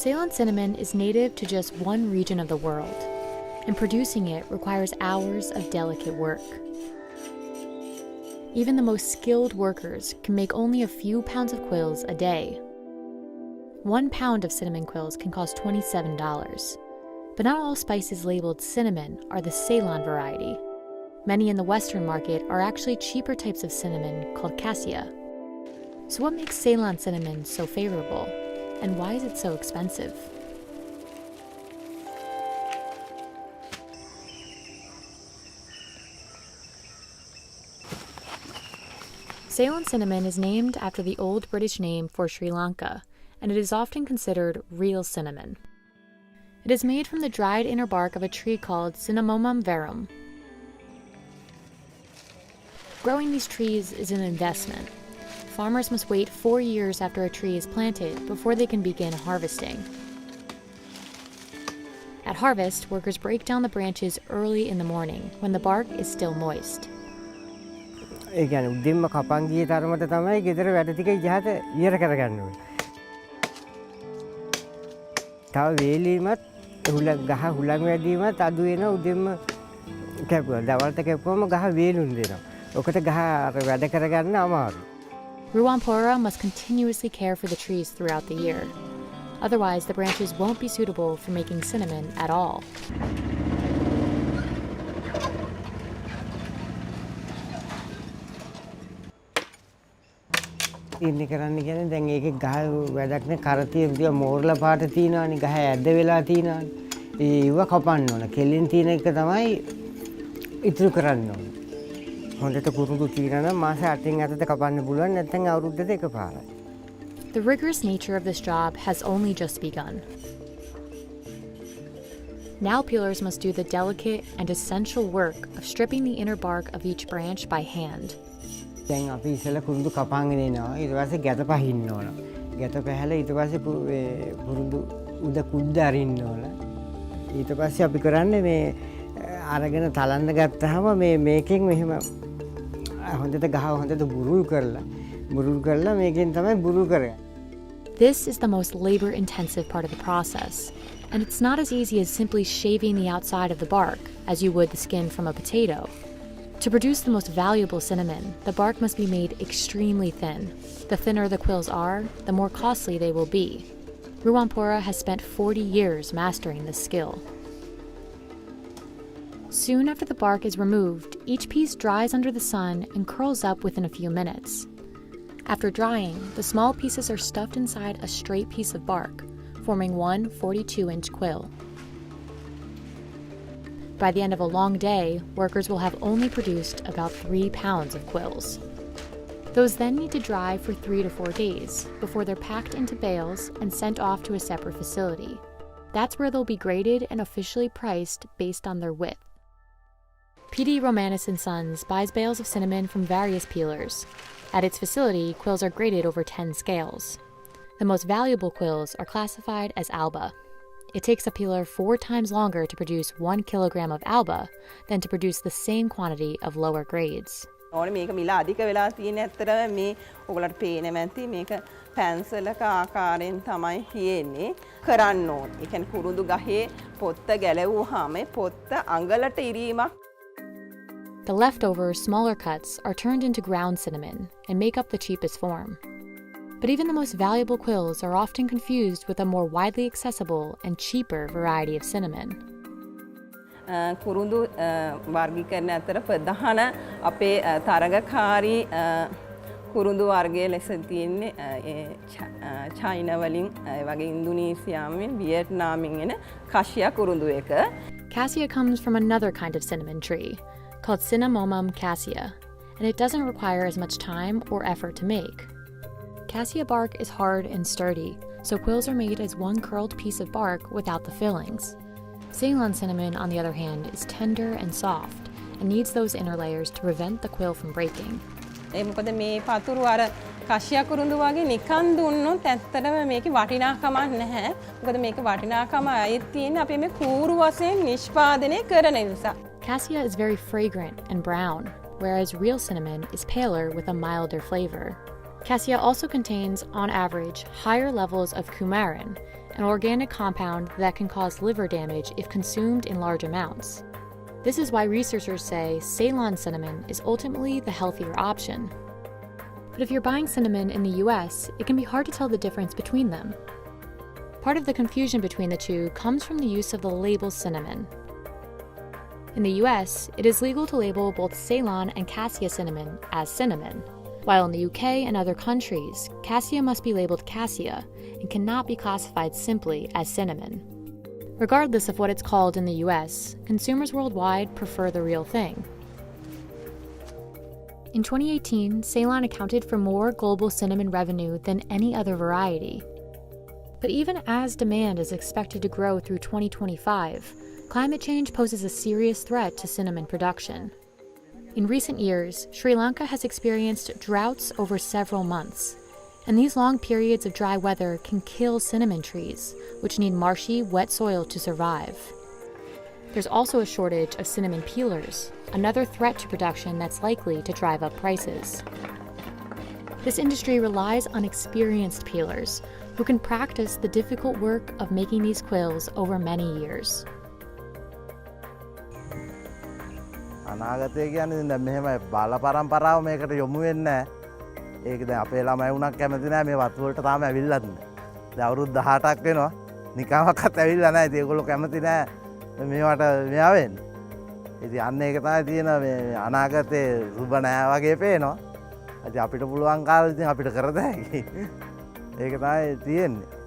Ceylon cinnamon is native to just one region of the world, and producing it requires hours of delicate work. Even the most skilled workers can make only a few pounds of quills a day. 1 pound of cinnamon quills can cost $27, but not all spices labeled cinnamon are the Ceylon variety. Many in the Western market are actually cheaper types of cinnamon called cassia. So what makes Ceylon cinnamon so favorable, and why is it so expensive? Ceylon cinnamon is named after the old British name for Sri Lanka, and it is often considered real cinnamon. It is made from the dried inner bark of a tree called Cinnamomum verum. Growing these trees is an investment. Farmers must wait 4 years after a tree is planted before they can begin harvesting. At harvest, workers break down the branches early in the morning when the bark is still moist. ඒ කියන්නේ උදෙන්ම කපන් ගිය තරමට තමයි ගෙදර වැඩ ටික ඉහත ඉවර කරගන්න ඕනේ. තව වේලීමත් ගහ හුලං වැඩිවීමත් අඩු වෙනවා උදෙන්ම කැපුවා. දවල්ට කැපුවම ගහ වේලුම් දෙනවා. ඔකට ගහ වැඩ කරගන්න අමාරුයි. Ruwampura must continuously care for the trees throughout the year. Otherwise, the branches won't be suitable for making cinnamon at all. ඉන්නේ කරන්න කියන්නේ දැන් ඒකේ ගහ වැඩක් නේ කරතිය විදිය මෝරලා පාට තියෙනවානේ ගහ ඇද්ද වෙලා තියෙනවානේ ඒව කපන්න ඕන කෙලින් තියෙන එක තමයි ඉතුරු කරන්න ඕන හොඳට කුරුඳු තියෙනවා නම් මාස 8න් 8ට කපන්න පුළුවන් නැත්නම් අවුරුද්දට එකපාරයි. The rigorous nature of this job has only just begun. Now peelers must do the delicate and essential work of stripping the inner bark of each branch by hand. දැන් අපි ඉස්සෙල්ලා කුරුඳු කපාගෙන එනවා ඊට පස්සේ ගැට පහින්න ඕන. ගැට පැහැලා ඊට පස්සේ කුරුඳු උඩ කුඩ අරින්න ඕන. ඊට පස්සේ අපි කරන්නේ මේ අරගෙන තලන්න ගත්තාම මේකෙන් මෙහෙම හොඳට ගහ හොඳට බුරුල් කරලා මේකෙන් තමයි බුරුල් කරගන්නේ. This is the most labor-intensive part of the process, and it's not as easy as simply shaving the outside of the bark as you would the skin from a potato. To produce the most valuable cinnamon, the bark must be made extremely thin. The thinner the quills are, the more costly they will be. Ruwampura has spent 40 years mastering this skill. Soon after the bark is removed, each piece dries under the sun and curls up within a few minutes. After drying, the small pieces are stuffed inside a straight piece of bark, forming one 42-inch quill. By the end of a long day, workers will have only produced about 3 pounds of quills. Those then need to dry for 3 to 4 days before they're packed into bales and sent off to a separate facility. That's where they'll be graded and officially priced based on their width. P.D. Romanis & Sons buys bales of cinnamon from various peelers. At its facility, quills are graded over 10 scales. The most valuable quills are classified as alba. It takes a peeler 4 times longer to produce 1 kilogram of alba than to produce the same quantity of lower grades. මේක මිල අධික වෙලා තියෙන ඇත්තටම මේ ඔයගලට පේනවා ඇති මේක පැන්සලක ආකාරයෙන් තමයි තියෙන්නේ කරන්න ඕනේ. ඒ කියන්නේ කුරුඳු ගහේ පොත්ත ගැලවුවාම පොත්ත අඟලට ඉරීමක්. The leftover, smaller cuts are turned into ground cinnamon and make up the cheapest form. But even the most valuable quills are often confused with a more widely accessible and cheaper variety of cinnamon. කුරුඳු වර්ගීකරණ අතර ප්‍රධාන අපේ තරඟකාරී කුරුඳු වර්ගයේ ලෙස තියෙන්නේ China වලින් ඒ වගේ ඉන්දුනීසියාවෙන් වියට්නාමෙන් එන කාසියා කුරුඳු එක. Cassia comes from another kind of cinnamon tree called Cinnamomum cassia, and it doesn't require as much time or effort to make. Cassia bark is hard and sturdy, so quills are made as one curled piece of bark without the fillings. Ceylon cinnamon, on the other hand, is tender and soft and needs those inner layers to prevent the quill from breaking. ඒ මොකද මේ පතුරු අර කාසියා කුරුඳු වගේ නිකන් දුන්නොත් ඇත්තටම මේකේ වටිනාකමක් නැහැ. මොකද මේක වටිනාකම අයිති තියෙන්නේ අපි මේ කූරු වශයෙන් නිෂ්පාදනය කරන නිසා. Cassia is very fragrant and brown, whereas real cinnamon is paler with a milder flavor. Cassia also contains, on average, higher levels of coumarin, an organic compound that can cause liver damage if consumed in large amounts. This is why researchers say Ceylon cinnamon is ultimately the healthier option. But if you're buying cinnamon in the US, it can be hard to tell the difference between them. Part of the confusion between the two comes from the use of the label cinnamon. In the US, it is legal to label both Ceylon and cassia cinnamon as cinnamon, while in the UK and other countries, cassia must be labeled cassia and cannot be classified simply as cinnamon. Regardless of what it's called in the US, consumers worldwide prefer the real thing. In 2018, Ceylon accounted for more global cinnamon revenue than any other variety. But even as demand is expected to grow through 2025, climate change poses a serious threat to cinnamon production. In recent years, Sri Lanka has experienced droughts over several months, and these long periods of dry weather can kill cinnamon trees, which need marshy, wet soil to survive. There's also a shortage of cinnamon peelers, another threat to production that's likely to drive up prices. This industry relies on experienced peelers who can practice the difficult work of making these quills over many years. අනාගතය කියන්නේ දැන් මෙහෙම බාල පරම්පරාව මේකට යොමු වෙන්නේ නැහැ. ඒක දැන් අපේ ළමයි වුණත් කැමති නැහැ මේ වතු වලට තාම ඇවිල්ලත් නැහැ. දැන් අවුරුදු 18ක් වෙනවා. නිකම්වත් ඇවිල්ලා නැහැ. ඉතින් ඒගොල්ලෝ කැමති නැහැ මේවට මෙයා වෙන්න. ඉතින් අන්න ඒක තමයි තියෙන මේ අනාගතේ සුබ නැහැ වගේ පේනවා. ඉතින් අපිට පුළුවන් කාලෙ ඉතින් අපිට කරද හැකි. ඒක තමයි තියෙන්නේ.